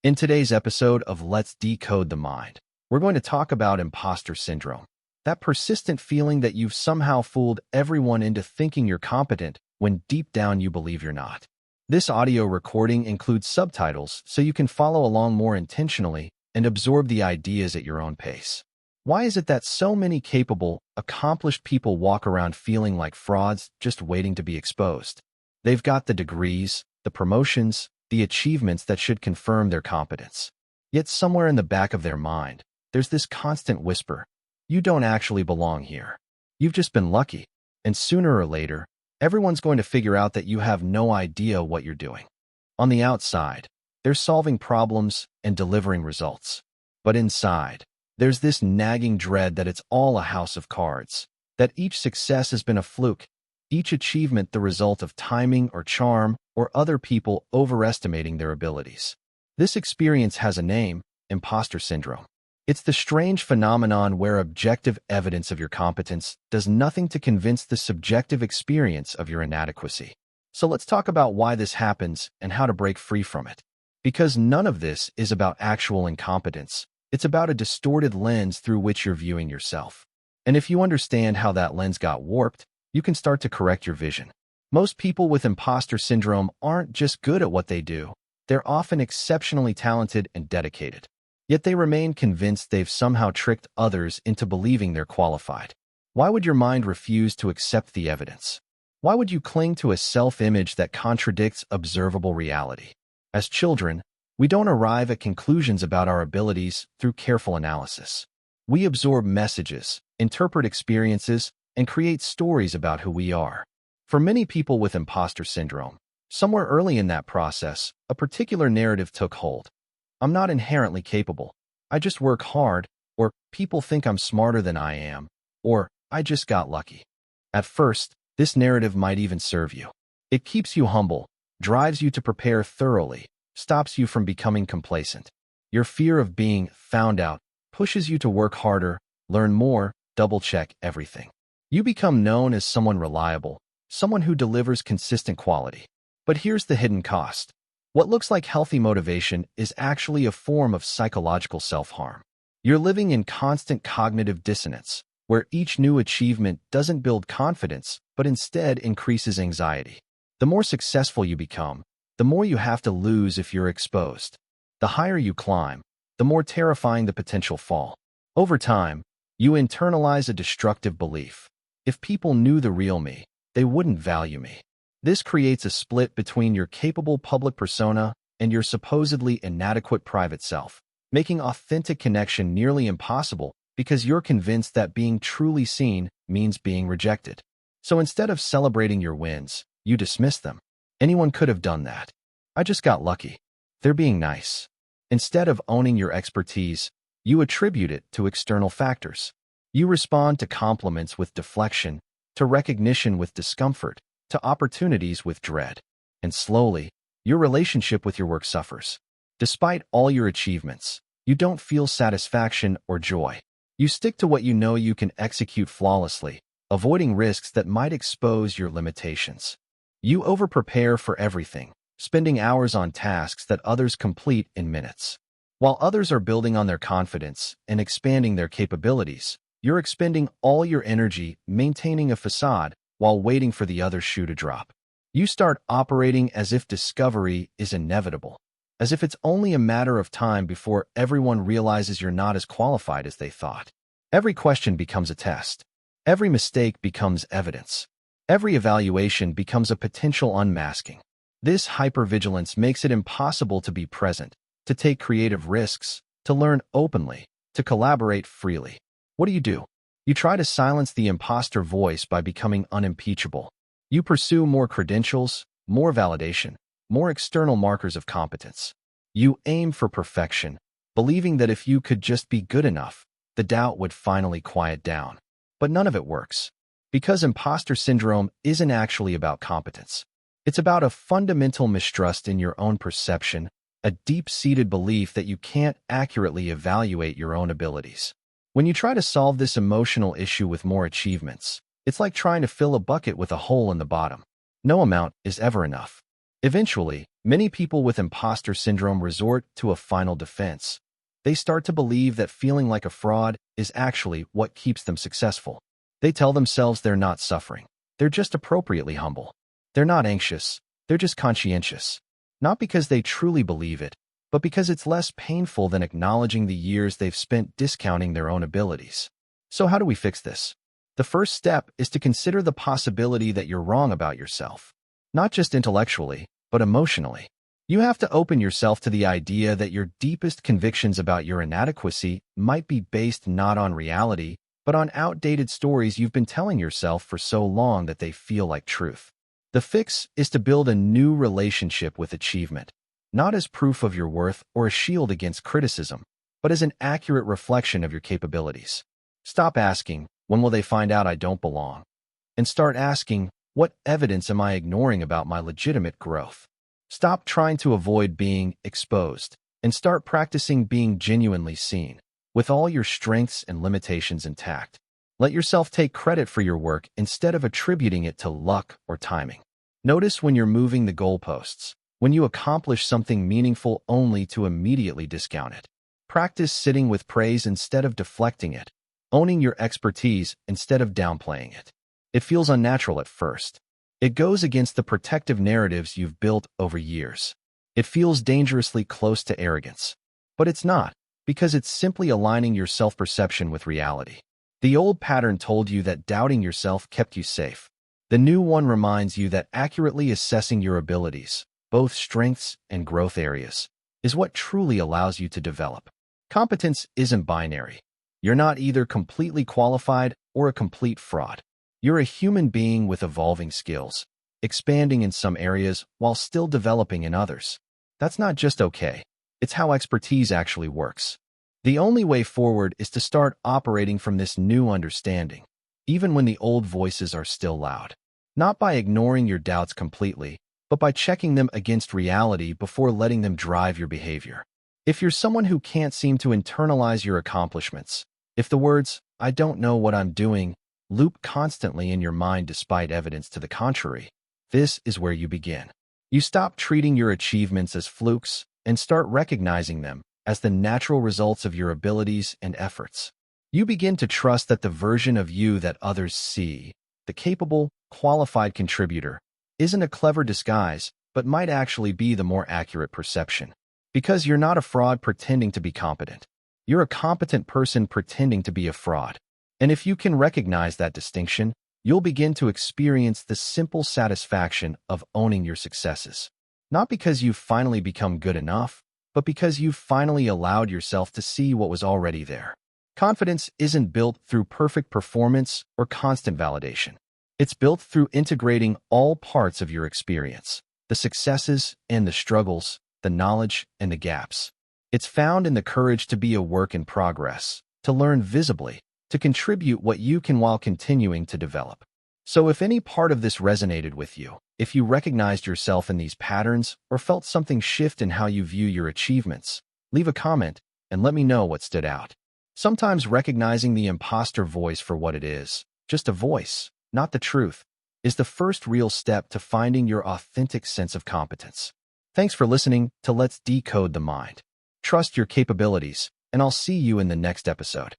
In today's episode of Let's Decode the Mind, we're going to talk about imposter syndrome, that persistent feeling that you've somehow fooled everyone into thinking you're competent when deep down you believe you're not. This audio recording includes subtitles so you can follow along more intentionally and absorb the ideas at your own pace. Why is it that so many capable, accomplished people walk around feeling like frauds just waiting to be exposed? They've got the degrees, the promotions, the achievements that should confirm their competence. Yet somewhere in the back of their mind, there's this constant whisper, you don't actually belong here. You've just been lucky. And sooner or later, everyone's going to figure out that you have no idea what you're doing. On the outside, they're solving problems and delivering results. But inside, there's this nagging dread that it's all a house of cards, that each success has been a fluke, each achievement the result of timing or charm or other people overestimating their abilities. This experience has a name: imposter syndrome. It's the strange phenomenon where objective evidence of your competence does nothing to convince the subjective experience of your inadequacy. So let's talk about why this happens and how to break free from it. Because none of this is about actual incompetence. It's about a distorted lens through which you're viewing yourself. And if you understand how that lens got warped, you can start to correct your vision. Most people with imposter syndrome aren't just good at what they do. They're often exceptionally talented and dedicated. Yet they remain convinced they've somehow tricked others into believing they're qualified. Why would your mind refuse to accept the evidence? Why would you cling to a self-image that contradicts observable reality? As children, we don't arrive at conclusions about our abilities through careful analysis. We absorb messages, interpret experiences, and create stories about who we are. For many people with imposter syndrome, somewhere early in that process, a particular narrative took hold. I'm not inherently capable. I just work hard, or people think I'm smarter than I am, or I just got lucky. At first, this narrative might even serve you. It keeps you humble, drives you to prepare thoroughly, stops you from becoming complacent. Your fear of being found out pushes you to work harder, learn more, double-check everything. You become known as someone reliable, someone who delivers consistent quality. But here's the hidden cost. What looks like healthy motivation is actually a form of psychological self-harm. You're living in constant cognitive dissonance, where each new achievement doesn't build confidence, but instead increases anxiety. The more successful you become, the more you have to lose if you're exposed. The higher you climb, the more terrifying the potential fall. Over time, you internalize a destructive belief. If people knew the real me, they wouldn't value me. This creates a split between your capable public persona and your supposedly inadequate private self, making authentic connection nearly impossible because you're convinced that being truly seen means being rejected. So instead of celebrating your wins, you dismiss them. Anyone could have done that. I just got lucky. They're being nice. Instead of owning your expertise, you attribute it to external factors. You respond to compliments with deflection, to recognition with discomfort, to opportunities with dread. And slowly, your relationship with your work suffers. Despite all your achievements, you don't feel satisfaction or joy. You stick to what you know you can execute flawlessly, avoiding risks that might expose your limitations. You overprepare for everything, spending hours on tasks that others complete in minutes. While others are building on their confidence and expanding their capabilities, you're expending all your energy maintaining a facade while waiting for the other shoe to drop. You start operating as if discovery is inevitable, as if it's only a matter of time before everyone realizes you're not as qualified as they thought. Every question becomes a test. Every mistake becomes evidence. Every evaluation becomes a potential unmasking. This hypervigilance makes it impossible to be present, to take creative risks, to learn openly, to collaborate freely. What do? You try to silence the imposter voice by becoming unimpeachable. You pursue more credentials, more validation, more external markers of competence. You aim for perfection, believing that if you could just be good enough, the doubt would finally quiet down. But none of it works. Because imposter syndrome isn't actually about competence. It's about a fundamental mistrust in your own perception, a deep-seated belief that you can't accurately evaluate your own abilities. When you try to solve this emotional issue with more achievements, it's like trying to fill a bucket with a hole in the bottom. No amount is ever enough. Eventually, many people with imposter syndrome resort to a final defense. They start to believe that feeling like a fraud is actually what keeps them successful. They tell themselves they're not suffering. They're just appropriately humble. They're not anxious. They're just conscientious. Not because they truly believe it, but because it's less painful than acknowledging the years they've spent discounting their own abilities. So how do we fix this? The first step is to consider the possibility that you're wrong about yourself. Not just intellectually, but emotionally. You have to open yourself to the idea that your deepest convictions about your inadequacy might be based not on reality, but on outdated stories you've been telling yourself for so long that they feel like truth. The fix is to build a new relationship with achievement, not as proof of your worth or a shield against criticism, but as an accurate reflection of your capabilities. Stop asking, "When will they find out I don't belong?" And start asking, "What evidence am I ignoring about my legitimate growth?" Stop trying to avoid being exposed and start practicing being genuinely seen, with all your strengths and limitations intact. Let yourself take credit for your work instead of attributing it to luck or timing. Notice when you're moving the goalposts, when you accomplish something meaningful only to immediately discount it. Practice sitting with praise instead of deflecting it, owning your expertise instead of downplaying it. It feels unnatural at first. It goes against the protective narratives you've built over years. It feels dangerously close to arrogance. But it's not, because it's simply aligning your self-perception with reality. The old pattern told you that doubting yourself kept you safe. The new one reminds you that accurately assessing your abilities, both strengths and growth areas, is what truly allows you to develop. Competence isn't binary. You're not either completely qualified or a complete fraud. You're a human being with evolving skills, expanding in some areas while still developing in others. That's not just okay. It's how expertise actually works. The only way forward is to start operating from this new understanding, even when the old voices are still loud. Not by ignoring your doubts completely, but by checking them against reality before letting them drive your behavior. If you're someone who can't seem to internalize your accomplishments, if the words, "I don't know what I'm doing," loop constantly in your mind despite evidence to the contrary, this is where you begin. You stop treating your achievements as flukes and start recognizing them as the natural results of your abilities and efforts. You begin to trust that the version of you that others see, the capable, qualified contributor, isn't a clever disguise, but might actually be the more accurate perception. Because you're not a fraud pretending to be competent. You're a competent person pretending to be a fraud. And if you can recognize that distinction, you'll begin to experience the simple satisfaction of owning your successes. Not because you've finally become good enough, but because you've finally allowed yourself to see what was already there. Confidence isn't built through perfect performance or constant validation. It's built through integrating all parts of your experience, the successes and the struggles, the knowledge and the gaps. It's found in the courage to be a work in progress, to learn visibly, to contribute what you can while continuing to develop. So if any part of this resonated with you, if you recognized yourself in these patterns or felt something shift in how you view your achievements, leave a comment and let me know what stood out. Sometimes recognizing the imposter voice for what it is, just a voice, not the truth, is the first real step to finding your authentic sense of competence. Thanks for listening to Let's Decode the Mind. Trust your capabilities, and I'll see you in the next episode.